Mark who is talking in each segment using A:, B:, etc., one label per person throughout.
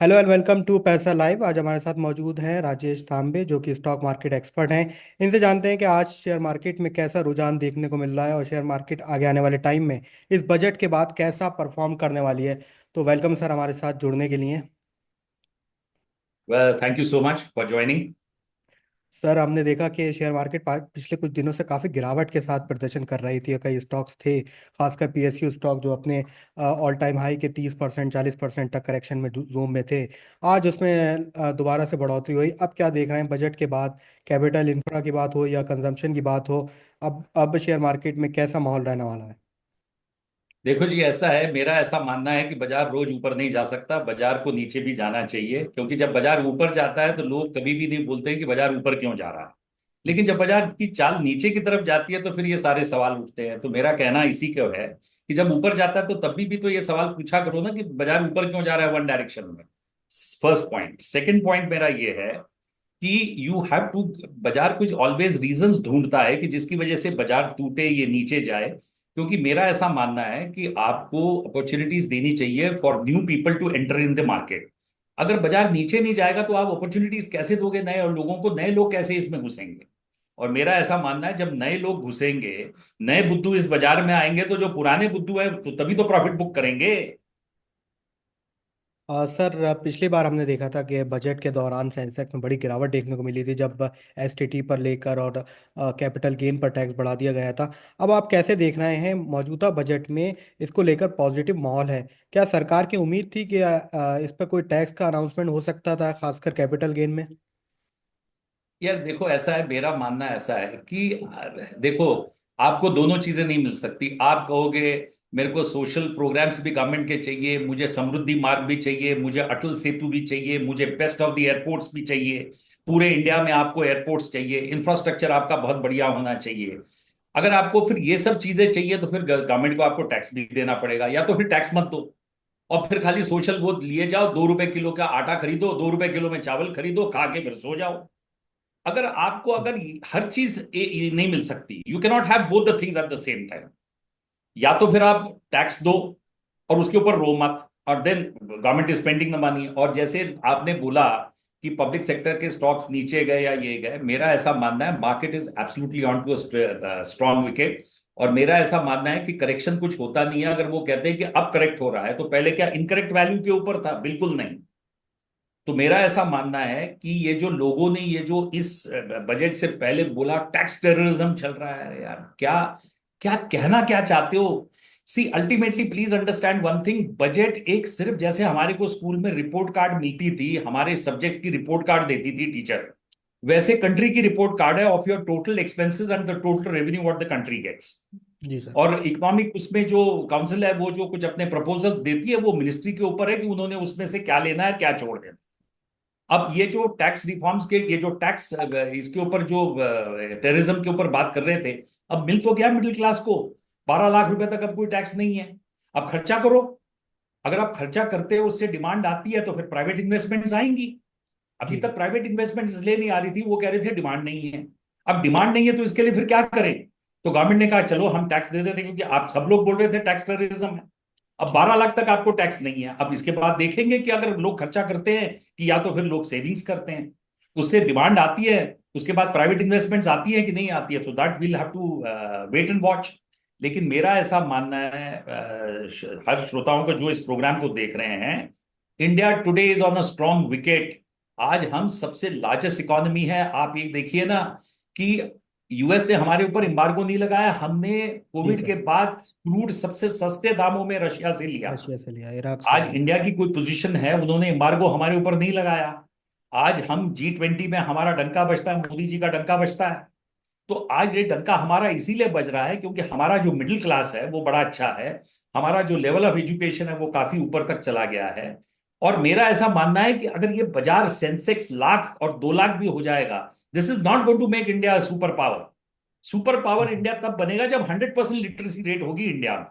A: Hello and welcome to पैसा live. आज हमारे साथ मौजूद हैं राजेश तांबे, जो कि स्टॉक मार्केट एक्सपर्ट हैं। इनसे जानते हैं कि आज शेयर मार्केट में कैसा रुझान देखने को मिल रहा है और शेयर मार्केट आगे आने वाले टाइम में इस बजट के बाद कैसा परफॉर्म करने वाली है। तो वेलकम सर हमारे साथ जुड़ने के लिए।
B: Well, thank you so much for joining.
A: Sir, हमने देखा कि शेयर मार्केट पिछले कुछ दिनों से काफ़ी गिरावट के साथ प्रदर्शन कर रही थी। कई स्टॉक्स थे, खासकर पीएसयू स्टॉक, जो अपने ऑल टाइम हाई के 30% 40% तक करेक्शन में जोन में थे। आज उसमें दोबारा से बढ़ोतरी हुई। अब क्या देख रहे हैं बजट के बाद? कैपिटल इंफ्रा की बात हो या कंजम्पशन की बात हो, अब शेयर मार्केट में कैसा माहौल रहने वाला है?
B: देखो जी, ऐसा है, मेरा ऐसा मानना है कि बाजार रोज ऊपर नहीं जा सकता, बाजार को नीचे भी जाना चाहिए। क्योंकि जब बाजार ऊपर जाता है तो लोग कभी भी नहीं बोलते कि बाजार ऊपर क्यों जा रहा है। लेकिन जब बाजार की चाल नीचे की तरफ जाती है तो फिर ये सारे सवाल उठते हैं। तो मेरा कहना इसी को है कि जब ऊपर जाता है तो तभी भी तो ये सवाल पूछा करो ना कि बाजार ऊपर क्यों जा रहा है वन डायरेक्शन में। First point. सेकंड पॉइंट मेरा ये है कि यू हैव टू, बाजार कुछ ऑलवेज रीजंस ढूंढता है कि जिसकी वजह से बाजार टूटे, ये नीचे जाए। क्योंकि मेरा ऐसा मानना है कि आपको अपॉर्चुनिटीज देनी चाहिए for new people to enter in the market. अगर बाजार नीचे नहीं जाएगा तो आप अपॉर्चुनिटीज कैसे दोगे नए, और लोगों को, नए लोग कैसे इसमें घुसेंगे। और मेरा ऐसा मानना है जब नए लोग घुसेंगे, नए बुद्धू इस बाजार में आएंगे, तो जो पुराने बुद्धू है तो तभी तो प्रॉफिट बुक करेंगे।
A: सर, पिछली बार हमने देखा था कि बजट के दौरान सेंसेक्स में बड़ी गिरावट देखने को मिली थी, जब एसटीटी पर लेकर और कैपिटल गेन पर टैक्स बढ़ा दिया गया था। अब आप कैसे देख रहे हैं मौजूदा बजट में? इसको लेकर पॉजिटिव माहौल है? क्या सरकार की उम्मीद थी कि इस पर कोई टैक्स का अनाउंसमेंट हो सकता था, खासकर कैपिटल गेन में?
B: यार देखो, ऐसा है, मेरा मानना ऐसा है कि देखो, आपको दोनों चीजें नहीं मिल सकती। आप कहोगे मेरे को सोशल प्रोग्राम्स भी गवर्नमेंट के चाहिए, मुझे समृद्धि मार्ग भी चाहिए, मुझे अटल सेतु भी चाहिए, मुझे बेस्ट ऑफ द एयरपोर्ट्स भी चाहिए। पूरे इंडिया में आपको एयरपोर्ट्स चाहिए, इंफ्रास्ट्रक्चर आपका बहुत बढ़िया होना चाहिए। अगर आपको फिर ये सब चीजें चाहिए तो फिर गवर्नमेंट को आपको टैक्स भी देना पड़ेगा, या तो फिर टैक्स मत दो और फिर खाली सोशल वो लिए जाओ। 2 रुपए किलो का आटा खरीदो, 2 रुपए किलो में चावल खरीदो, खा के फिर सो जाओ। अगर आपको, अगर हर चीज नहीं मिल सकती, you cannot have both the things at the same time. या तो फिर आप टैक्स दो और उसके ऊपर रो मत, और then government is spending the money. और जैसे आपने बोला कि पब्लिक सेक्टर के स्टॉक्स नीचे गए या ये गए, मेरा ऐसा मानना है market is absolutely on to strong wicket. और मेरा ऐसा मानना है कि करेक्शन कुछ होता नहीं है। अगर वो कहते हैं कि अब करेक्ट हो रहा है, तो पहले क्या इनकरेक्ट वैल्यू के ऊपर था? बिल्कुल नहीं। तो मेरा ऐसा मानना है कि ये जो लोगों ने, ये जो इस बजट से पहले बोला टैक्स टेररिज्म चल रहा है, यार क्या, क्या कहना क्या चाहते हो? See, ultimately please understand one thing. Budget एक, सिर्फ जैसे हमारे को स्कूल में रिपोर्ट कार्ड मिलती थी, हमारे सब्जेक्ट्स की रिपोर्ट कार्ड देती थी टीचर, वैसे कंट्री की रिपोर्ट कार्ड है of your total expenses and the total revenue what the country gets.
A: जी सर।
B: और इकोनॉमिक उसमें जो काउंसिल है, वो जो कुछ अपने प्रपोजल्स देती है, वो मिनिस्ट्री के ऊपर है कि उन्होंने उसमें से क्या लेना है, क्या छोड़ देना। अब ये जो टैक्स रिफॉर्म्स के, ये जो टैक्स इसके ऊपर जो टेररिज्म के ऊपर बात कर रहे थे, अब मिल तो गया मिडिल क्लास को। 12 लाख रुपए तक अब कोई टैक्स नहीं है। अब खर्चा करो। अगर आप खर्चा करते हो, उससे डिमांड आती है, तो फिर प्राइवेट इन्वेस्टमेंट्स आएंगी। अभी
A: जी
B: तक प्राइवेट इन्वेस्टमेंट इसलिए नहीं आ रही थी, वो कह रहे थे डिमांड नहीं है। अब डिमांड नहीं है तो इसके लिए फिर क्या करें? तो गवर्नमेंट ने कहा चलो हम टैक्स दे देते हैं, क्योंकि आप सब लोग बोल रहे थे टैक्स टेररिज्म है। अब
A: जी।
B: 12 लाख तक आपको टैक्स नहीं है। अब इसके बाद देखेंगे कि अगर लोग खर्चा करते हैं कि या तो फिर लोग सेविंग्स करते हैं, उससे डिमांड आती है, उसके बाद प्राइवेट इन्वेस्टमेंट्स आती है कि नहीं आती है। तो that will have to wait and watch. लेकिन मेरा ऐसा मानना है, हर श्रोताओं को जो इस प्रोग्राम को देख रहे हैं, India today is on a strong wicket. आज हम सबसे लार्जेस्ट इकोनॉमी है। आप ये देखिए ना कि यूएस ने हमारे ऊपर एम्बार्गो नहीं लगाया, हमने
A: जी
B: कोविड के
A: सर।
B: बाद क्रूड सबसे सस्ते दामों में रशिया से लिया।
A: रशिया से लिया, इराक से
B: आज
A: लिया।
B: इंडिया की कोई पोजीशन है, उन्होंने एम्बार्गो हमारे ऊपर नहीं लगाया। आज हम G20 में हमारा डंका बजता है, मोदी जी का डंका बजता है। तो आज ये डंका हमारा इसीलिए बज रहा है क्योंकि हमारा जो मिडिल क्लास है वो बड़ा अच्छा है। हमारा जो लेवल ऑफ एजुकेशन है वो काफी ऊपर तक चला गया है। और मेरा ऐसा मानना है कि अगर ये बाजार सेंसेक्स लाख और 2 लाख भी हो जाएगा, this is not going to make India super power. Super power
A: जी
B: इंडिया तब बनेगा जब 100% लिटरेसी रेट होगी इंडिया में।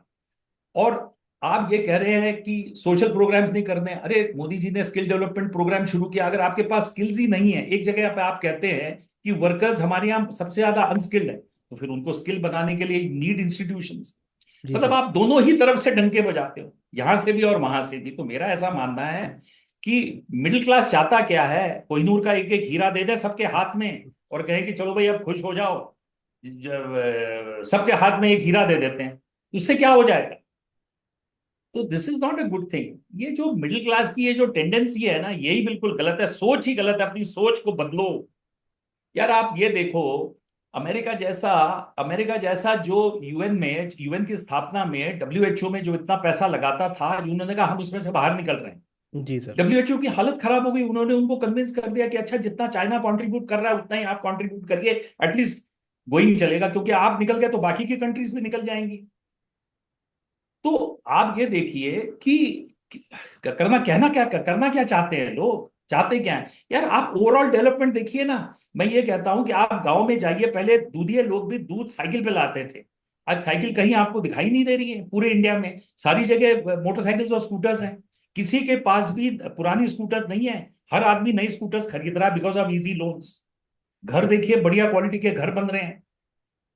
B: और आप ये कह रहे हैं कि सोशल प्रोग्राम्स नहीं करने, अरे मोदी जी ने स्किल डेवलपमेंट प्रोग्राम शुरू किया। अगर आपके पास स्किल्स ही नहीं है, एक जगह पे आप कहते हैं कि वर्कर्स हमारे यहाँ सबसे ज्यादा अनस्किल्ड है, तो फिर उनको स्किल बनाने के लिए नीड इंस्टीट्यूशंस।
A: जी
B: मतलब
A: सर।
B: आप दोनों ही तरफ से डंके बजाते हो, यहां से भी और वहां से भी। तो मेरा ऐसा मानना है कि मिडिल क्लास चाहता क्या है? कोहिनूर का एक एक हीरा दे दे सबके हाथ में और कहें कि चलो भाई अब खुश हो जाओ। जब सबके हाथ में एक हीरा दे देते हैं, उससे क्या हो जाएगा? तो this is not a good thing. ये जो मिडिल क्लास की ये जो टेंडेंसी है ना, यही बिल्कुल गलत है। सोच ही गलत है, अपनी सोच को बदलो। यार आप ये देखो, अमेरिका जैसा अमेरिका जैसा जो यूएन की स्थापना में, डब्ल्यूएचओ में जो इतना पैसा लगाता था, उन्होंने कहा हम उसमें से बाहर निकल रहे हैं।
A: जी सर।
B: डब्ल्यूएचओ की हालत खराब हो गई। उन्होंने उनको कन्विंस कर दिया कि अच्छा, जितना चाइना कंट्रीब्यूट कर रहा है उतना ही आप कंट्रीब्यूट करिए, एटलीस्ट गोइंग चलेगा, क्योंकि आप निकल गए तो बाकी की कंट्रीज भी निकल जाएंगी। तो आप ये देखिए कि करना क्या चाहते हैं लोग, चाहते क्या है यार? आप ओवरऑल डेवलपमेंट देखिए ना। मैं ये कहता हूं कि आप गांव में जाइए, पहले दूधिए लोग भी दूध साइकिल पे लाते थे। आज साइकिल कहीं आपको दिखाई नहीं दे रही है पूरे इंडिया में। सारी जगह मोटरसाइकिल्स और स्कूटर्स हैं। किसी के पास भी पुरानी स्कूटर्स नहीं है। हर आदमी नई स्कूटर्स खरीद रहा है बिकॉज ऑफ इजी लोन्स। घर देखिए, बढ़िया क्वालिटी के घर बन रहे हैं।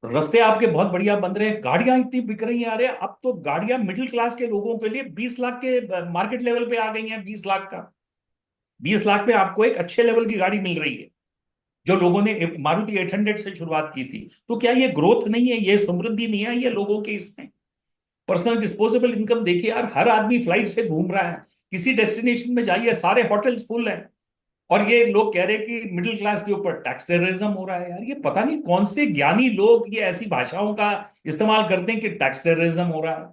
B: रास्ते आपके बहुत बढ़िया बन रहे हैं। गाड़ियां इतनी बिक रही हैं। अरे अब तो गाड़ियां मिडिल क्लास के लोगों के लिए 20 लाख के मार्केट लेवल पे आ गई हैं। 20 लाख का, 20 लाख पे आपको एक अच्छे लेवल की गाड़ी मिल रही है। जो लोगों ने मारुति 800 से शुरुआत की थी। तो क्या ये ग्रोथ नहीं है? ये समृद्धि नहीं है ये लोगों के इसमें? पर्सनल डिस्पोजेबल इनकम देखिए यार, हर आदमी फ्लाइट से घूम रहा है। किसी डेस्टिनेशन में जाइए, सारे होटल्स फुल हैं। और ये लोग कह रहे हैं कि मिडिल क्लास के ऊपर टैक्स टेररिज्म हो रहा है। यार ये पता नहीं कौन से ज्ञानी लोग ये ऐसी भाषाओं का इस्तेमाल करते हैं कि टैक्स टेररिज्म हो रहा है।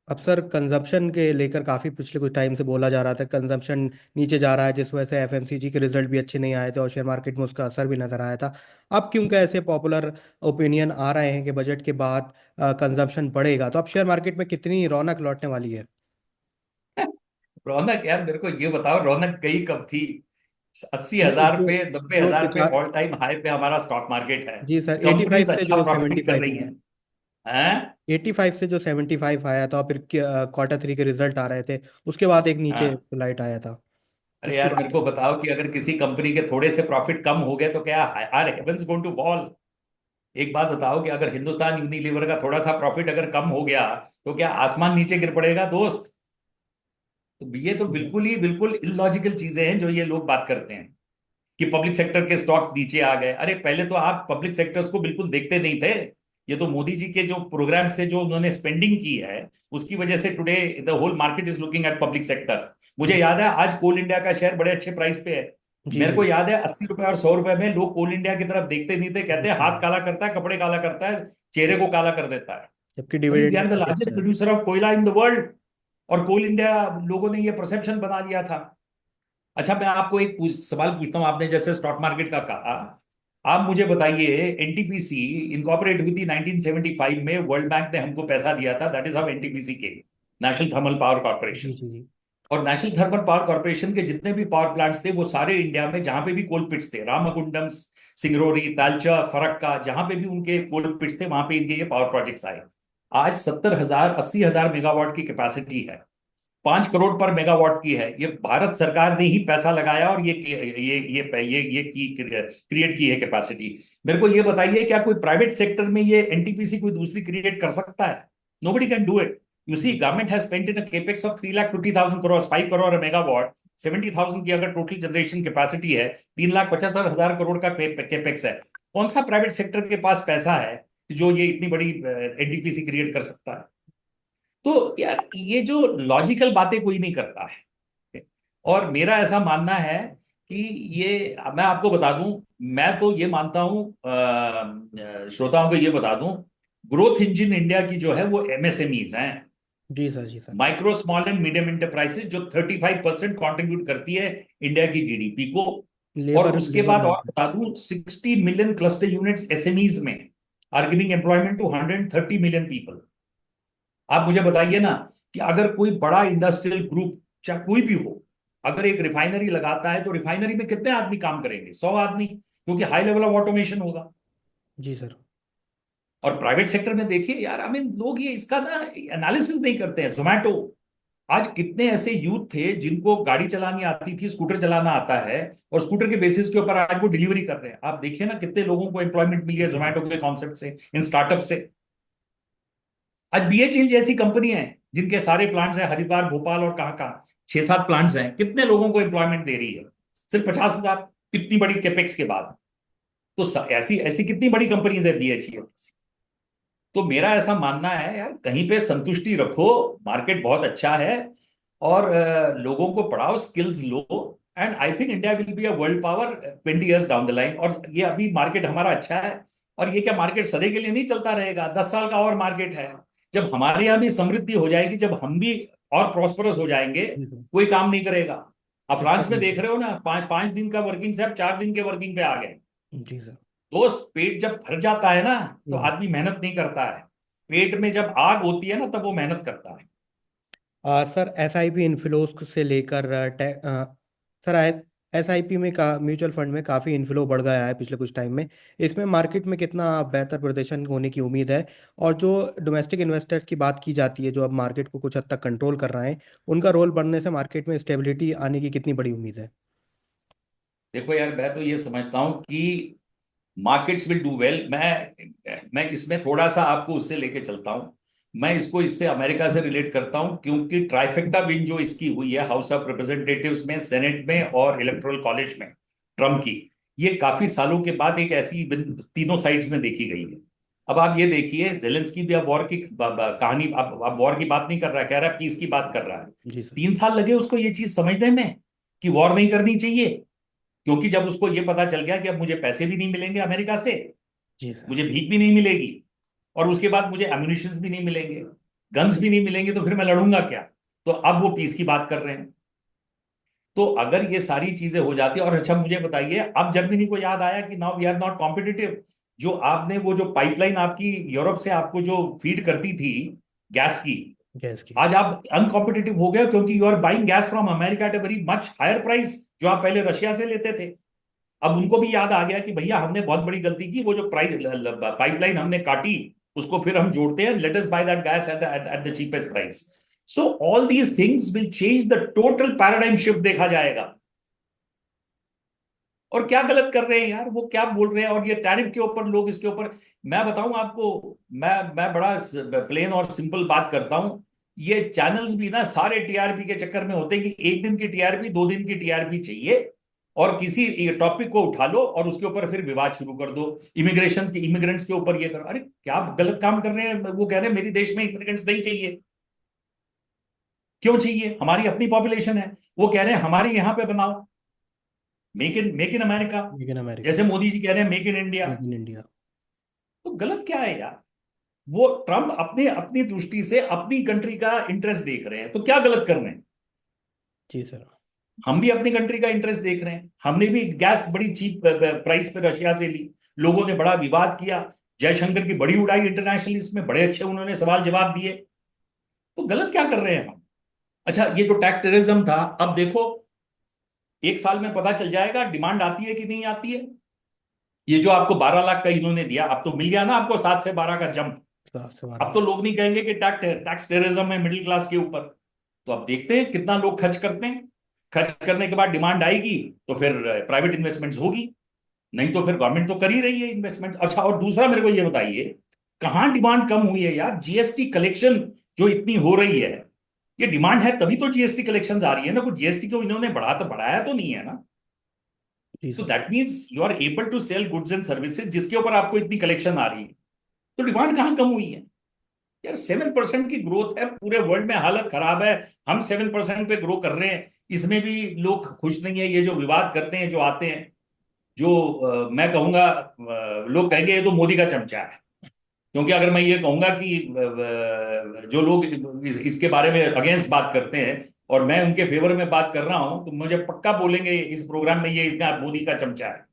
A: अब सर कंजप्शन के लेकर काफ़ी पिछले कुछ टाइम से बोला जा रहा था, कंजप्शन नीचे जा रहा है, जिस वजह से एफएमसीजी के रिजल्ट भी अच्छे नहीं आए थे और शेयर मार्केट में उसका असर भी नजर आया था। अब क्योंकि ऐसे पॉपुलर ओपिनियन आ रहे हैं कि बजट के बाद कंजप्शन बढ़ेगा, तो अब शेयर मार्केट में कितनी रौनक लौटने वाली है?
B: रौनक? यार मेरे को ये बताओ, रौनक गई कब थी? अस्सी
A: नहीं,
B: हजार
A: जो
B: पे, नब्बे
A: जो
B: हजार पे
A: पिछला
B: ऑल टाइम हाई पे हमारा स्टॉक मार्केट है।
A: जी सर, 85
B: कंपनीज
A: से
B: अच्छा
A: जो सेवेंटी
B: प्रॉफिट कर
A: फाइव
B: रही हैं। हैं?
A: 85 से जो 75 आया था, और फिर क्वार्टर 3 के रिजल्ट आ रहे थे, उसके बाद एक नीचे
B: हाँ।
A: फ्लाइट आया था।
B: अरे
A: उसकी
B: यार
A: बात
B: मेरे को
A: है।
B: बताओ कि अगर किसी कंपनी के थोड़े से प्रॉफिट कम हो गए तो क्या are heavens going to fall? एक बात बताओ कि अगर हिंदुस्तान यूनिलीवर का थोड़ा सा प्रॉफिट अगर कम हो गया तो क्या आसमान नीचे गिर पड़ेगा दोस्त? तो ये तो बिल्कुल इलॉजिकल चीजें हैं जो ये लोग बात करते हैं कि पब्लिक सेक्टर के स्टॉक्स नीचे आ गए। अरे पहले तो आप पब्लिक सेक्टर्स को बिल्कुल देखते नहीं थे। ये तो मोदी जी के जो प्रोग्राम से जो उन्होंने स्पेंडिंग की है, उसकी वजह से today the whole market is looking at public sector. मुझे याद है आज कोल इंडिया का शेयर बड़े अच्छे प्राइस पे है।
A: जी
B: मेरे
A: जी
B: को याद है 80 रुपए और 100 रुपए में लोग कोल इंडिया की तरफ देखते नहीं थे। कहते हैं हाथ
A: जी।
B: काला करता है, कपड़े काला करता है, चेहरे को काला कर देता है।
A: जबकि
B: भाई दे
A: डिविडेंड
B: आर द
A: काफी
B: लार्जेस्ट
A: अच्छा है।
B: प्रोड्यूसर ऑफ कोयला इन द वर्ल्ड। और कोल इंडिया, लोगों ने ये परसेप्शन बना लिया था। अच्छा मैं आपको एक सवाल पूछता हूँ। आपने जैसे स्टॉक मार्केट का कहा, आप मुझे बताइए, एनटीपीसी इनकॉर्पोरेट हुई थी 1975 में। वर्ल्ड बैंक ने हमको पैसा दिया था। दैट इज हाउ एनटीपीसी के, नेशनल थर्मल पावर
A: जी
B: कॉर्पोरेशन।
A: जी जी।
B: और नेशनल थर्मल पावर कॉर्पोरेशन के जितने भी पावर प्लांट्स थे वो सारे इंडिया में, जहां पे भी कोल पिट्स थे, रामाकुंडम, सिंगरौली, तालचा, फरक्का, जहां पे भी उनके कोल पिट्स थे, वहां पे इनके ये पावर प्रोजेक्ट्स आए। आज 70,000 80,000 मेगावाट की कैपेसिटी है। 5 करोड़ पर मेगावाट की है। ये भारत सरकार ने ही पैसा लगाया और ये क्रिएट की है कैपेसिटी। मेरे को ये बताइए, क्या कोई प्राइवेट सेक्टर में ये एनटीपीसी कोई दूसरी क्रिएट कर सकता है? Nobody can do it. You see, government has spent in capex of 3,50,000 crore, 5 crore megawatt. 70,000 की अगर टोटल जनरेशन कैपेसिटी है, 3,75,000 करोड़ का केपेक्स है। कौन सा प्राइवेट सेक्टर के पास पैसा है जो ये इतनी बड़ी एनटीपीसी क्रिएट कर सकता है? तो यार ये जो लॉजिकल बातें कोई नहीं करता है। और मेरा ऐसा मानना है कि ये, मैं आपको बता दूं, मैं तो ये मानता हूं, श्रोताओं को ये बता दूं, ग्रोथ इंजन इंडिया की जो है वो एमएसएमईज हैं।
A: जी सर। जी sir.
B: Micro small and medium enterprises, जो 35% कॉन्ट्रीब्यूट करती है इंडिया की जीडीपी को। और
A: लेबर
B: उसके
A: लेबर
B: बाद और
A: मार्केट।
B: बता दूं, 60 मिलियन क्लस्टर यूनिट्स एसएमईज में are giving employment to 130 million people. आप मुझे बताइए ना कि अगर कोई बड़ा इंडस्ट्रियल ग्रुप, चाहे कोई भी हो, अगर एक रिफाइनरी लगाता है तो रिफाइनरी में कितने आदमी काम करेंगे? 100 आदमी, क्योंकि हाई लेवल ऑफ ऑटोमेशन होगा।
A: जी सर।
B: और प्राइवेट सेक्टर में देखिए यार, आई मीन लोग ये इसका ना एनालिसिस नहीं करते हैं। जोमेटो, आज कितने ऐसे यूथ थे जिनको गाड़ी चलानी आती थी, स्कूटर चलाना आता है, और स्कूटर के बेसिस के ऊपर आज वो डिलीवरी कर रहे हैं। आप देखिए ना कितने लोगों को एम्प्लॉयमेंट मिली है
A: जी जी।
B: जोमेटो के कॉन्सेप्ट से, इन स्टार्टअप से। आज बीएचईएल जैसी कंपनी है जिनके सारे प्लांट्स हैं हरिद्वार, भोपाल और कहाँ कहाँ। 6-7 प्लांट्स हैं, कितने लोगों को एम्प्लॉयमेंट दे रही है? सिर्फ 50,000, इतनी बड़ी कैपेक्स के बाद। तो ऐसी ऐसी कितनी बड़ी कंपनीज है बीएचईएल। तो मेरा ऐसा मानना है यार, कहीं पे संतुष्टि रखो, मार्केट बहुत अच्छा है, और लोगों को पढ़ाओ, skills low, and I think India will be a world power 20 years down the line. और ये अभी मार्केट हमारा अच्छा है, और ये क्या मार्केट सदा के लिए नहीं चलता रहेगा, 10 साल का और मार्केट है। जब हमारे यहाँ भी समृद्धि हो जाएगी, जब हम भी और प्रॉस्परस हो जाएंगे,
A: जी सर।
B: कोई काम नहीं करेगा। अब फ्रांस में देख
A: एग्जैक्टली।
B: रहे हो ना, 5 5 दिन का वर्किंग से अब 4 दिन के वर्किंग पे आ गए।
A: जी सर।
B: दोस्त, पेट जब भर जाता है ना, तो
A: हम्म।
B: आदमी मेहनत नहीं करता है। पेट में जब आग होती है ना, तब वो मेहनत करता है।
A: सर एसआईपी इन्फ्लोज से लेकर सर एसआईपी में का म्यूचुअल फंड में काफ़ी इन्फ्लो बढ़ गया है पिछले कुछ टाइम में। इसमें मार्केट में कितना बेहतर प्रदर्शन होने की उम्मीद है? और जो डोमेस्टिक इन्वेस्टर्स की बात की जाती है जो अब मार्केट को कुछ हद तक कंट्रोल कर रहे हैं, उनका रोल बढ़ने से मार्केट में स्टेबिलिटी आने की कितनी बड़ी उम्मीद है?
B: देखो यार, मैं तो ये समझता हूं कि मार्केट्स विल डू वेल। मैं इसमें थोड़ा सा आपको उससे लेके चलता हूं। मैं इसको इससे अमेरिका से रिलेट करता हूं, क्योंकि ट्राइफेक्टा विन जो इसकी हुई है, हाउस ऑफ रिप्रेजेंटेटिव्स में, सेनेट में और इलेक्टोरल कॉलेज में, ट्रम्प की, ये काफी सालों के बाद एक ऐसी तीनों साइड्स में देखी गई है। अब आप ये देखिए, जेलेंस्की भी अब वॉर की कहानी, अब वॉर की बात नहीं कर रहा है, कह रहा है पीस की बात कर रहा है।
A: जी सर।
B: 3 साल लगे उसको ये चीज समझने में कि वॉर नहीं करनी चाहिए, क्योंकि जब उसको ये पता चल गया कि अब मुझे पैसे भी नहीं मिलेंगे अमेरिका से,
A: जी सर।
B: मुझे भीख भी नहीं मिलेगी, और उसके बाद मुझे एम्यूनिशंस भी नहीं मिलेंगे, गन्स भी नहीं मिलेंगे, तो फिर मैं लड़ूंगा क्या? तो अब वो पीस की बात कर रहे हैं। तो अगर ये सारी चीजें हो जाती, और अच्छा मुझे बताइए, अब जर्मनी को याद आया कि now we are not competitive. जो आपने वो जो पाइपलाइन आपकी यूरोप से आपको जो फीड करती थी गैस की,
A: गैस की।
B: आज आप अनकॉम्पिटिटिव हो गए, क्योंकि you are buying gas from America at a very much higher price, जो आप पहले रशिया से लेते थे। अब उनको भी याद आ गया कि भैया हमने बहुत बड़ी गलती की, वो जो प्राइस पाइपलाइन हमने काटी, उसको फिर हम जोड़ते हैं, let us by that gas at the cheapest price. So all these things will change the total paradigm shift देखा जाएगा। और क्या गलत कर रहे हैं यार, वो क्या बोल रहे हैं, और ये टैरिफ के ऊपर लोग इसके ऊपर, मैं बताऊं आपको, मैं बड़ा प्लेन और सिंपल बात करता हूं। ये चैनल्स भी ना सारे टीआरपी के चक्कर में होते हैं कि 1 दिन की टीआरपी, 2 दिन की टीआरपी चाहिए, और किसी टॉपिक को उठा लो और उसके ऊपर फिर विवाद शुरू कर दो। इमिग्रेशन के, इमिग्रेंट्स के ऊपर ये करो, अरे क्या गलत काम कर रहे हैं? वो कह रहे हैं मेरी देश में इमिग्रेंट्स नहीं चाहिए। क्यों चाहिए? हमारी अपनी पॉपुलेशन है। वो कह रहे हैं हमारे यहाँ पे बनाओ, मेक इन अमेरिका।
A: लेकिन अमेरिका।
B: जैसे मोदी जी कह रहे हैं make in India.
A: Make in India.
B: तो गलत क्या है यार? वो ट्रम्प अपने अपनी दृष्टि से अपनी कंट्री का इंटरेस्ट देख रहे हैं, तो क्या गलत कर रहे हैं?
A: जी सर।
B: हम भी अपनी कंट्री का इंटरेस्ट देख रहे हैं। हमने भी गैस बड़ी चीप प्राइस पे रशिया से ली, लोगों ने बड़ा विवाद किया, जयशंकर की बड़ी उड़ाई इंटरनेशनल, इसमें बड़े अच्छे उन्होंने सवाल जवाब दिए। तो गलत क्या कर रहे हैं हम? अच्छा, ये जो टैक्स टेररिज्म था, अब देखो 1 साल में पता चल जाएगा डिमांड आती है कि नहीं आती है। ये जो आपको 12 लाख का इन्होंने दिया, अब तो मिल गया ना आपको 7 से 12 का जंप।
A: सवाल।
B: अब तो लोग नहीं कहेंगे कि टैक्स टेररिज्म है मिडिल क्लास के ऊपर। तो अब देखते हैं कितना लोग खर्च करते हैं। खर्च करने के बाद डिमांड आएगी, तो फिर प्राइवेट इन्वेस्टमेंट्स होगी, नहीं तो फिर गवर्नमेंट तो कर ही रही है इन्वेस्टमेंट। अच्छा, और दूसरा मेरे को ये बताइए, कहाँ डिमांड कम हुई है यार? जीएसटी कलेक्शन जो इतनी हो रही है, ये डिमांड है तभी तो जीएसटी कलेक्शन आ रही है ना। कुछ जीएसटी को इन्होंने बढ़ाया तो नहीं है ना।
A: जी
B: तो
A: sir.
B: That means you are able to sell goods and services जिसके ऊपर आपको इतनी कलेक्शन आ रही है। तो डिमांड कहाँ कम हुई है यार? 7% की ग्रोथ है, पूरे वर्ल्ड में हालत खराब है, हम 7% पे ग्रो कर रहे हैं, इसमें भी लोग खुश नहीं है। ये जो विवाद करते हैं, जो आते हैं, जो मैं कहूंगा, लोग कहेंगे ये तो मोदी का चमचा है। क्योंकि अगर मैं ये कहूंगा कि जो लोग इसके बारे में अगेंस्ट बात करते हैं, और मैं उनके फेवर में बात कर रहा हूं, तो मुझे पक्का बोलेंगे इस प्रोग्राम में ये इतना मोदी का चमचा है।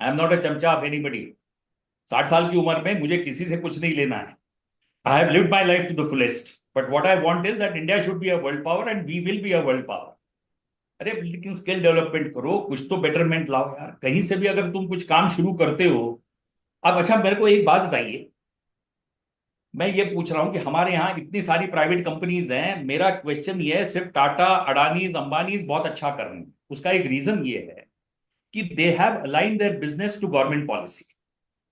B: आई एम नॉट अ चमचा ऑफ एनीबडी। 60 साल की उम्र में मुझे किसी से कुछ नहीं लेना है। I have lived my life to the fullest. But what I want is that India should be a world power and we will be a world power. अरे लेकिन स्किल डेवलपमेंट करो, कुछ तो बेटरमेंट लाओ यार, कहीं से भी अगर तुम कुछ काम शुरू करते हो। अब अच्छा, मेरे को एक बात बताइए, मैं ये पूछ रहा हूं कि हमारे यहाँ इतनी सारी प्राइवेट कंपनीज हैं, मेरा क्वेश्चन ये है, सिर्फ टाटा, अडानीज, अंबानीज बहुत अच्छा कर रहे हैं, उसका एक रीजन ये है कि they have align their business to government policy.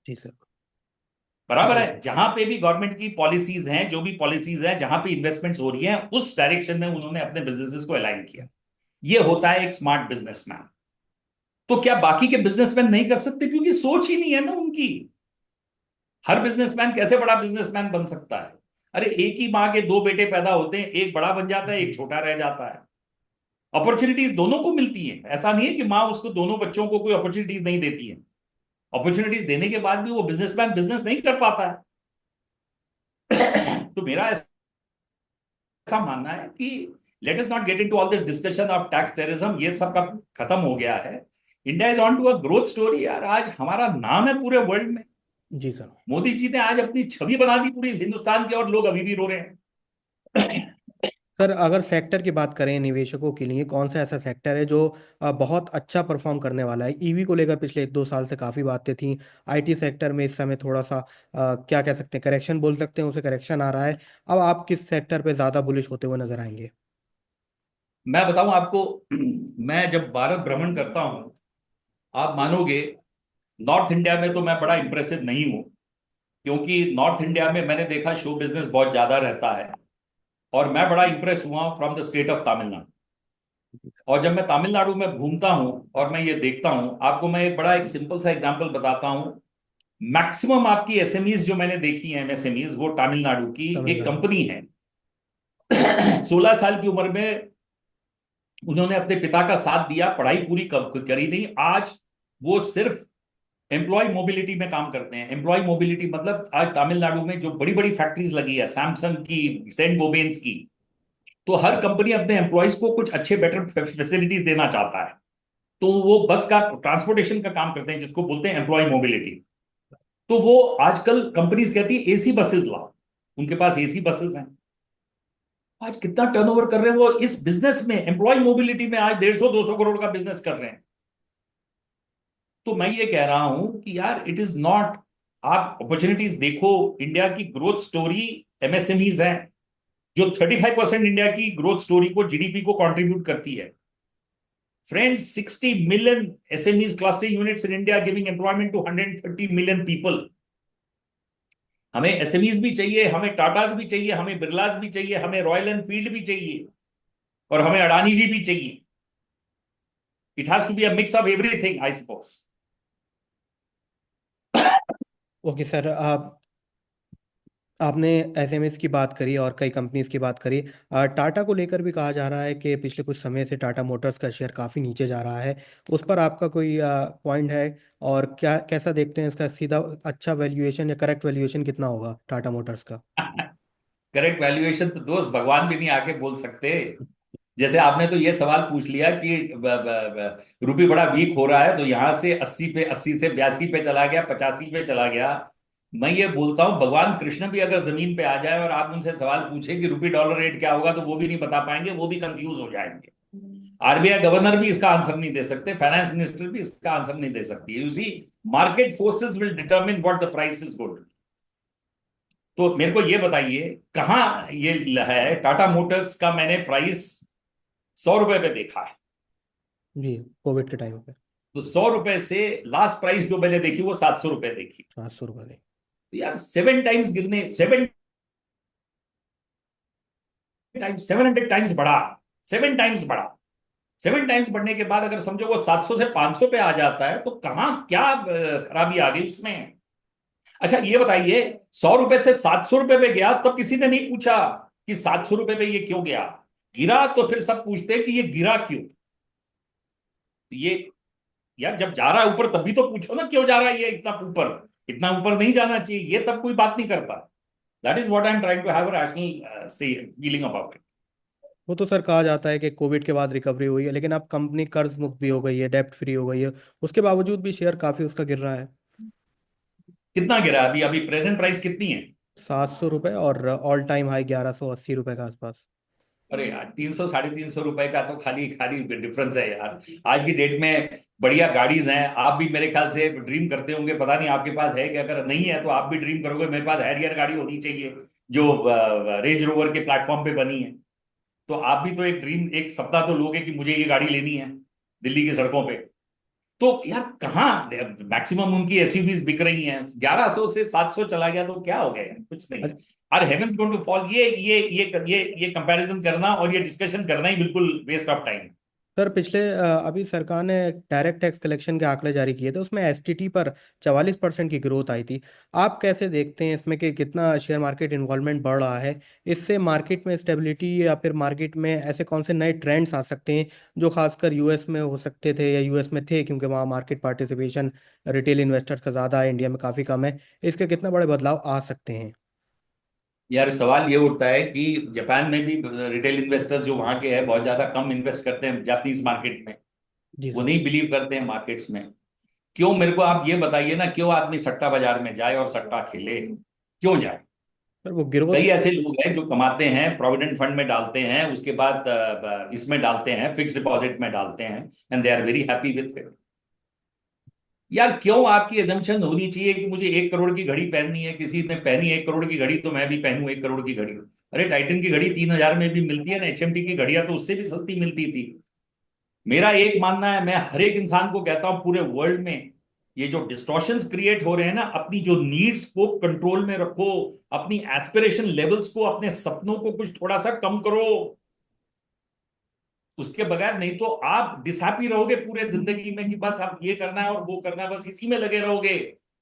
A: जी सर।
B: बराबर है,
A: बिल्कुल।
B: जहां पे भी गवर्नमेंट की पॉलिसीज हैं, जो भी पॉलिसीज हैं, जहां पे इन्वेस्टमेंट्स हो रही हैं, उस डायरेक्शन में उन्होंने अपने बिजनेसेस को अलाइन किया। ये होता है एक स्मार्ट बिजनेसमैन। तो क्या बाकी के बिजनेसमैन नहीं कर सकते? क्योंकि सोच ही नहीं है ना उनकी। हर बिजनेसमैन कैसे बड़ा बिजनेसमैन बन सकता है? अरे एक ही माँ के दो बेटे पैदा होते हैं, एक बड़ा बन जाता है, एक छोटा रह जाता है। अपॉर्चुनिटीज दोनों को मिलती है, ऐसा नहीं है कि माँ उसको दोनों बच्चों को कोई अपॉर्चुनिटीज नहीं देती है। अपॉर्चुनिटीज देने के बाद भी वो बिजनेसमैन बिजनेस नहीं कर पाता है। तो मेरा ऐसा मानना है कि let us not get into all this discussion of tax terrorism, ये सब का खत्म हो गया है। India is on to a growth story यार। आज हमारा नाम है पूरे वर्ल्ड में।
A: जी सर।
B: मोदी जी ने आज अपनी छवि बना दी पूरी हिंदुस्तान की, और लोग अभी भी रो रहे हैं।
A: सर अगर सेक्टर की बात करें निवेशकों के लिए, कौन सा ऐसा सेक्टर है जो बहुत अच्छा परफॉर्म करने वाला है? ईवी को लेकर पिछले 1-2 साल से काफ़ी बातें थी। आईटी सेक्टर में इस समय थोड़ा सा क्या कह सकते हैं, करेक्शन बोल सकते हैं, उसे करेक्शन आ रहा है। अब आप किस सेक्टर पे ज़्यादा बुलिश होते हुए नजर आएंगे?
B: मैं बताऊं आपको, मैं जब भारत भ्रमण करता हूं, आप मानोगे, नॉर्थ इंडिया में तो मैं बड़ा इंप्रेसिव नहीं हूं। क्योंकि नॉर्थ इंडिया में मैंने देखा शो बिजनेस बहुत ज्यादा रहता है। और मैं बड़ा इंप्रेस हुआ from the state of Tamil Nadu. और जब मैं तमिलनाडु में घूमता हूं और मैं ये देखता हूं, आपको मैं एक बड़ा एक सिंपल सा एग्जांपल बताता हूं। मैक्सिमम आपकी एसएमईज जो मैंने देखी हैं, एमएसएमईज, वो तमिलनाडु की एक
A: तमिलनाडु।
B: कंपनी है। 16 साल की उम्र में उन्होंने अपने पिता का साथ दिया, पढ़ाई पूरी करी नहीं। आज वो सिर्फ एम्प्लॉय मोबिलिटी में काम करते हैं। एम्प्लॉय मोबिलिटी मतलब आज तमिलनाडु में जो बड़ी बड़ी फैक्ट्रीज लगी है, सैमसंग की, सेंट गोबेन्स की, तो हर कंपनी अपने एम्प्लॉयज को कुछ अच्छे बेटर फैसिलिटीज देना चाहता है। तो वो बस का ट्रांसपोर्टेशन का काम करते हैं, जिसको बोलते हैं एम्प्लॉय मोबिलिटी। तो वो आजकल कंपनीज कहती है एसी बसेस लाओ। उनके पास एसी बसेस हैं। आज कितना टर्नओवर कर रहे हैं वो इस बिजनेस में, एम्प्लॉय मोबिलिटी में। आज 150-200 करोड़ का बिजनेस कर रहे हैं। तो मैं ये कह रहा हूं कि यार इट इज नॉट, आप अपॉर्चुनिटीज देखो। इंडिया की ग्रोथ स्टोरी एमएसएमईज है, जो 35% इंडिया की ग्रोथ स्टोरी को, जीडीपी को कंट्रीब्यूट करती है। Friends, 60 million SMEs, clustering units in India, giving employment to 130 million people. हमें एसएमईज भी चाहिए, हमें टाटाज भी चाहिए, हमें बिरलाज भी चाहिए, हमें रॉयल एनफील्ड भी चाहिए, और हमें अडानी जी भी चाहिए। It has to be a mix of everything, I suppose.
A: Okay sir, आप आपने एसएमएस की बात करी और कई कंपनीज की बात करी। टाटा को लेकर भी कहा जा रहा है कि पिछले कुछ समय से टाटा मोटर्स का शेयर काफ़ी नीचे जा रहा है। उस पर आपका कोई पॉइंट है? और क्या कैसा देखते हैं इसका सीधा अच्छा वैल्यूएशन या करेक्ट वैल्यूएशन कितना होगा टाटा मोटर्स का?
B: करेक्ट वैल्यूएशन तो दोस्त भगवान भी नहीं आके बोल सकते। जैसे आपने तो ये सवाल पूछ लिया कि रुपये बड़ा वीक हो रहा है, तो यहां से 80 से 82 पे चला गया, 85 पे चला गया। मैं ये बोलता हूं, भगवान कृष्ण भी अगर जमीन पे आ जाए और आप उनसे सवाल पूछे कि रुपये डॉलर रेट क्या होगा, तो वो भी नहीं बता पाएंगे, वो भी कंफ्यूज हो जाएंगे। आरबीआई गवर्नर भी इसका आंसर नहीं दे सकते, फाइनेंस मिनिस्टर भी इसका आंसर नहीं दे सकती। You see, market forces will determine what the price is going. तो मेरे को ये बताइए, कहाँ ये है टाटा मोटर्स का मैंने प्राइस 100 रुपए पे देखा है।
A: जी, कोविड के टाइम पे।
B: तो 100 रुपए से लास्ट प्राइस जो मैंने देखी वो 700 रुपए देखी।
A: 700 रुपये दे।
B: तो यार 7 टाइम्स गिरने, 7 टाइम्स, 700 टाइम्स बढ़ा, 7 टाइम्स बढ़ा। 7 टाइम्स बढ़ने के बाद अगर समझो वो 700 से 500 पे आ जाता है, तो कहाँ क्या खराबी आ गई उसमें? अच्छा ये बताइए, 100 रुपए से 700 रुपए पे गया, तब किसी ने नहीं पूछा कि 700 रुपए पे ये क्यों गया। गिरा तो फिर सब पूछते हैं कि ये गिरा क्यों। ये, यार जब जा रहा है ऊपर तब भी तो पूछो ना, क्यों जा रहा है ये इतना ऊपर? इतना ऊपर नहीं जाना चाहिए, ये तब कोई बात नहीं करता। That is what I am trying to have a rational feeling about it.
A: वो तो सर कहा जाता है कि कोविड के बाद रिकवरी हुई है, लेकिन अब कंपनी कर्ज मुक्त भी हो गई है, डेप्ट फ्री हो गई है। उसके बावजूद भी शेयर काफ़ी उसका गिर रहा है।
B: कितना गिरा अभी? अभी प्रेजेंट प्राइस कितनी है?
A: 700 रुपये, और ऑल टाइम हाई 1180 रुपये के आसपास।
B: अरे यार, 300 350 रुपए का तो खाली खाली डिफरेंस है यार। आज की डेट में बढ़िया गाड़ीज हैं, आप भी मेरे ख्याल से ड्रीम करते होंगे, पता नहीं आपके पास है कि, अगर नहीं है तो आप भी ड्रीम करोगे मेरे पास हैरियर गाड़ी होनी चाहिए, जो रेंज रोवर के प्लेटफॉर्म पे बनी है। तो आप भी तो एक ड्रीम, एक सपना तो लोगे कि मुझे ये गाड़ी लेनी है दिल्ली की सड़कों पे। तो यार कहाँ मैक्सिमम उनकी एसयूवीज बिक रही हैं, 1100 से 700 चला गया तो क्या हो गया यार, कुछ नहीं। अरे हेवेंस गोइंग टू फॉल, ये कंपैरिजन करना और ये डिस्कशन करना ही बिल्कुल वेस्ट ऑफ टाइम।
A: सर पिछले अभी सरकार ने डायरेक्ट टैक्स कलेक्शन के आंकड़े जारी किए थे, उसमें एसटीटी पर 44% की ग्रोथ आई थी। आप कैसे देखते हैं इसमें कि कितना शेयर मार्केट इन्वॉल्वमेंट बढ़ रहा है? इससे मार्केट में स्टेबिलिटी या फिर मार्केट में ऐसे कौन से नए ट्रेंड्स आ सकते हैं जो खासकर यूएस में हो सकते थे या यूएस में थे, क्योंकि वहाँ मार्केट पार्टिसिपेशन रिटेल इन्वेस्टर्स का ज़्यादा है, इंडिया में काफ़ी कम है। इसके कितने बड़े बदलाव आ सकते हैं?
B: यार सवाल ये उठता है कि जापान में भी रिटेल इन्वेस्टर्स जो वहां के हैं बहुत ज्यादा कम इन्वेस्ट करते हैं जापानीज मार्केट में।
A: जी
B: वो
A: सर।
B: नहीं बिलीव करते हैं मार्केट्स में। क्यों, मेरे को आप ये बताइए ना, क्यों आदमी सट्टा बाजार में जाए और सट्टा खेले, क्यों जाए?
A: सर वो ग्रोथ।
B: कई ऐसे लोग हैं जो कमाते हैं, प्रोविडेंट फंड में डालते हैं, उसके बाद इसमें डालते हैं, फिक्स डिपॉजिट में डालते हैं, and they are very happy with it. यार क्यों आपकी एजम्पशन होनी चाहिए कि मुझे 1 करोड़ की घड़ी पहननी है, किसी ने पहनी 1 करोड़ की घड़ी तो मैं भी पहनूं 1 करोड़ की घड़ी? अरे टाइटन की घड़ी 3,000 में भी मिलती है ना, एचएमटी की घड़ियां तो उससे भी सस्ती मिलती थी। मेरा एक मानना है, मैं हर एक इंसान को कहता हूं पूरे वर्ल्ड में ये जो डिस्टॉर्शंस क्रिएट हो रहे हैं ना, अपनी जो नीड्स को कंट्रोल में रखो, अपनी एस्पिरेशन लेवल्स को, अपने सपनों को कुछ थोड़ा सा कम करो। उसके बगैर नहीं तो आप डिसहैप्पी रहोगे पूरे जिंदगी में कि बस आप ये करना है और वो करना है, बस इसी में लगे रहोगे।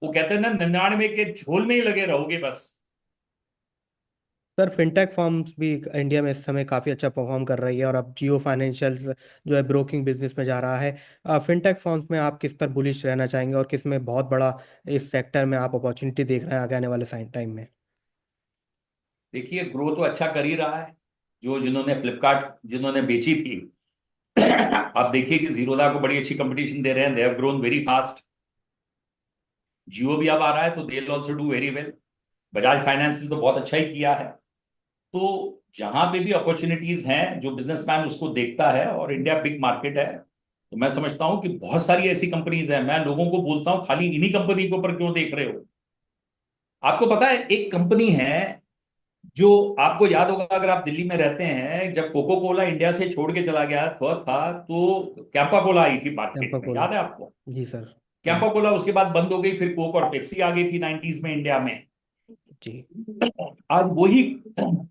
B: वो कहते हैं ना, 99 के झोल में ही लगे रहोगे बस।
A: सर फिनटेक फर्म्स भी इंडिया में इस समय काफ़ी अच्छा परफॉर्म कर रही है, और अब जियो फाइनेंशियल जो है ब्रोकिंग बिजनेस में जा रहा है। फिनटेक फर्म्स में आप किस पर बुलिश रहना चाहेंगे, और किस में बहुत बड़ा इस सेक्टर में आप अपॉर्चुनिटी देख रहे हैं आगे आने वाले टाइम में?
B: देखिए ग्रो तो अच्छा कर ही रहा है। जो जिन्होंने फ्लिपकार्ट जिन्होंने बेची थी, आप देखिए कि जीरोधा को बड़ी अच्छी कंपटीशन दे रहे हैं, they have grown very fast. Jio भी अब आ रहा है तो they will also do very well. Bajaj Finance ने तो बहुत अच्छा ही किया है। तो जहां पे भी अपॉर्चुनिटीज हैं, जो बिजनेसमैन उसको देखता है, और इंडिया बिग मार्केट है, तो मैं समझता हूं कि बहुत सारी ऐसी कंपनीज हैं। मैं लोगों को बोलता हूं खाली इन्हीं कंपनी के ऊपर क्यों देख रहे हो? आपको पता है एक कंपनी है जो, आपको याद होगा अगर आप दिल्ली में रहते हैं, जब कोको कोला इंडिया से छोड़ के चला गया था तो कैंपा कोला आई थी मार्केट
A: कैंपा
B: में,
A: कोला।
B: याद है आपको?
A: जी सर।
B: कैंपा कोला उसके बाद बंद हो गई, फिर कोक और पेप्सी आ गई थी 90s में इंडिया में।
A: जी।
B: आज वही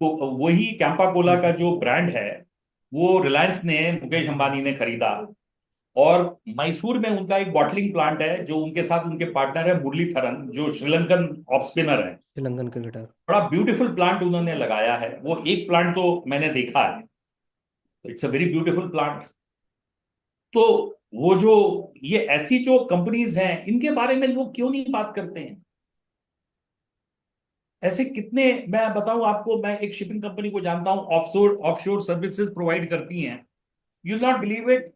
B: वही कैंपा कोला का
A: कैंपा।
B: जो ब्रांड है, वो रिलायंस ने, मुकेश अंबानी ने खरीदा। और मैसूर में उनका एक बॉटलिंग प्लांट है, जो उनके साथ उनके पार्टनर है मुरलीधरन, जो श्रीलंकन ऑफ स्पिनर है।
A: श्रीलंकन क्रिकेटर।
B: बड़ा ब्यूटीफुल प्लांट उन्होंने लगाया है, वो एक प्लांट तो मैंने देखा है। It's a very beautiful plant. तो वो जो, ये ऐसी जो कंपनीज हैं, इनके बारे में लोग क्यों नहीं बात करते हैं? ऐसे कितने, मैं बताऊं आपको, मैं एक शिपिंग कंपनी को जानता हूं, ऑफशोर ऑफशोर सर्विसेज प्रोवाइड करती हैं। यू नॉट बिलीव इट,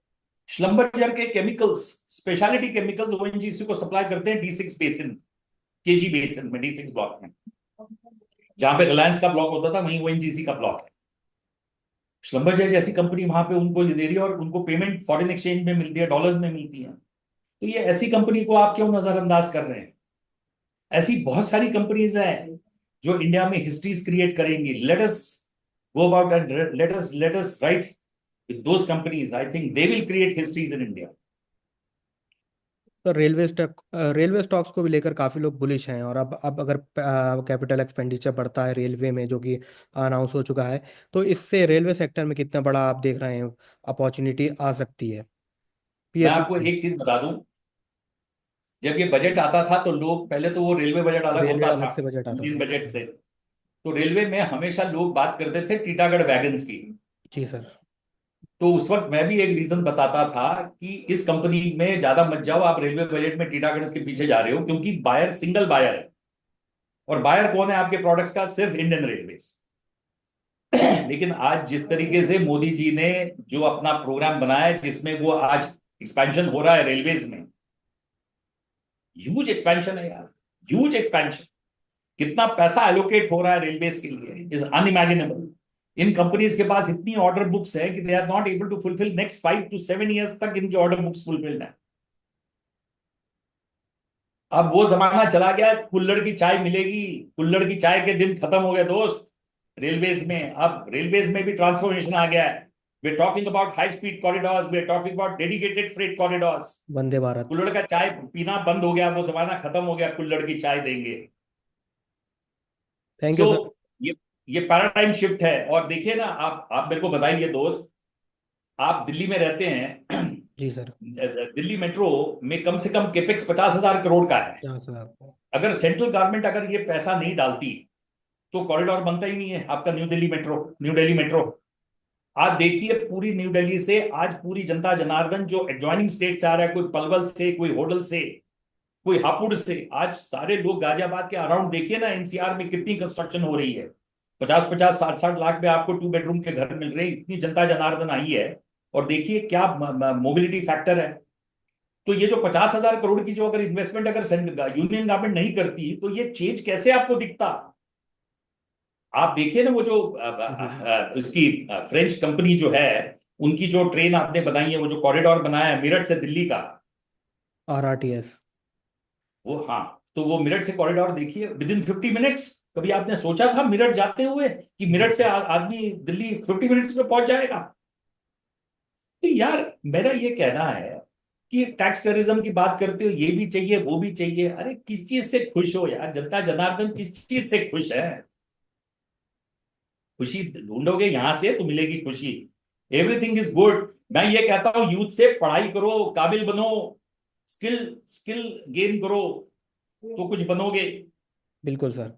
B: श्लम्बरजर के केमिकल्स, स्पेशलिटी केमिकल्स ओएनजीसी को सप्लाई करते हैं डी6 बेसिन, केजी बेसिन में, डी6 ब्लॉक में। जहां पे रिलायंस का ब्लॉक होता था वहीं ओएनजीसी का ब्लॉक है। श्लम्बरजर जैसी कंपनी वहां पे उनको दे रही है, और उनको पेमेंट फॉरेन एक्सचेंज में मिलती है, डॉलर्स में मिलती है। तो ये ऐसी कंपनी को आप क्यों नजरअंदाज कर रहे हैं? ऐसी बहुत सारी कंपनीज हैं जो इंडिया में हिस्ट्रीज क्रिएट करेंगी। Let us go about and let us right with those companies. I think they will create histories in India.
A: तो रेलवे स्टॉक्स को भी लेकर काफ़ी लोग बुलिश हैं, और अब अगर कैपिटल एक्सपेंडिचर बढ़ता है रेलवे में, जो कि अनाउंस हो चुका है, तो इससे रेलवे सेक्टर में कितना बड़ा आप देख रहे हैं अपॉर्चुनिटी आ सकती है
B: मैं आपको
A: पीएसयू?
B: एक चीज बता दूं, जब ये बजट आता था तो लोग, पहले तो वो रेलवे बजट अलग
A: रेलवे
B: होता था
A: अलग से बजट आता
B: इंडियन
A: था।
B: बजट से, तो रेलवे में हमेशा लोग बात करते थे टीटागढ़ वैगन्स की।
A: जी सर।
B: तो उस वक्त मैं भी एक रीजन बताता था कि इस कंपनी में ज्यादा मत जाओ, आप रेलवे बजट में टीटागढ़ के पीछे जा रहे हो, क्योंकि बायर सिंगल बायर है। और बायर कौन है आपके प्रोडक्ट्स का? सिर्फ इंडियन रेलवेज। लेकिन आज जिस तरीके से मोदी जी ने जो अपना प्रोग्राम बनाया है, जिसमें वो आज एक्सपेंशन हो रहा है रेलवेज में, ह्यूज एक्सपेंशन है यार, ह्यूज एक्सपेंशन। कितना पैसा एलोकेट हो रहा है रेलवेज के लिए इज अनइमेजिनेबल। इन कंपनीज के पास इतनी ऑर्डर बुक्स है कि they are not able to fulfil, next 5 to 7 years तक इनकी ऑर्डर बुक्स फुलफिल है। अब वो जमाना चला गया, कुल्हड़ की चाय मिलेगी, कुल्हड़ की चाय के दिन खत्म हो गए दोस्त रेलवेज में। अब रेलवेज में भी ट्रांसफॉर्मेशन आ गया है। We are talking about high speed corridors, we are talking about dedicated freight corridors.
A: Vande Bharat.
B: कुल्हड़ का चाय पीना बंद हो गया, वो जमाना खत्म हो गया, कुल्हड़ की चाय देंगे।
A: Thank
B: so
A: you sir.
B: ये ये पैराडाइम शिफ्ट है। और देखिए ना, आप मेरे को बताइए दोस्त, आप दिल्ली में रहते हैं।
A: जी सर।
B: दिल्ली मेट्रो में कम से कम केपेक्स 50,000 करोड़ का है।
A: 50,000।
B: अगर सेंट्रल गवर्नमेंट अगर ये पैसा नहीं डालती तो कॉरिडोर बनता ही नहीं है आपका, न्यू दिल्ली मेट्रो। आज देखिए पूरी न्यू दिल्ली से आज पूरी जनता जनार्दन जो एडजॉइनिंग स्टेट से आ रहा है, कोई पलवल से, कोई होडल से, कोई हापुड़ से, आज सारे लोग गाजियाबाद के अराउंड देखिए ना, एनसीआर में कितनी कंस्ट्रक्शन हो रही है। 50-50 60-60 लाख में आपको 2 बेडरूम के घर मिल रहे हैं, इतनी जनता जनार्दन आई है। और देखिए क्या मोबिलिटी फैक्टर है। तो ये जो 50,000 करोड़ की जो अगर इन्वेस्टमेंट अगर यूनियन गवर्नमेंट नहीं करती तो ये चेंज कैसे आपको दिखता। आप देखिए ना वो जो उसकी फ्रेंच कंपनी जो है, उनकी जो ट्रेन आपने बनाई है, वो जो कॉरिडोर बनाया है मेरठ से दिल्ली का,
A: RRTS।
B: वो, हाँ, तो वो मेरठ से कॉरिडोर देखिए विद इन 50 मिनट्स। कभी आपने सोचा था मेरठ जाते हुए कि
A: जी
B: मेरठ से
A: सर।
B: आदमी दिल्ली 50 मिनट्स में पहुंच जाएगा। तो यार मेरा ये कहना है कि टैक्स टेररिज्म की बात करते हो, ये भी चाहिए वो भी चाहिए। अरे किस चीज से खुश हो यार, जनता जनार्दन किस चीज से खुश है। खुशी ढूंढोगे यहां से तो मिलेगी खुशी। Everything is good. मैं ये कहता हूं यूथ से पढ़ाई करो, काबिल बनो, स्किल स्किल गेन करो, तो कुछ बनोगे।
A: बिल्कुल सर।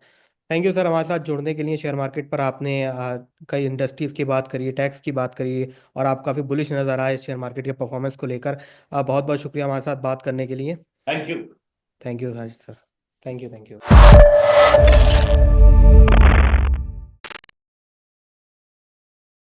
A: थैंक यू सर हमारे साथ जुड़ने के लिए। शेयर मार्केट पर आपने कई इंडस्ट्रीज़ की बात करी, टैक्स की बात करी, और आप काफ़ी बुलिश नज़र आए शेयर मार्केट के परफॉर्मेंस को लेकर। बहुत बहुत शुक्रिया हमारे साथ बात करने के लिए।
B: Thank you.
A: Thank you Raj sir. Thank you. Thank you.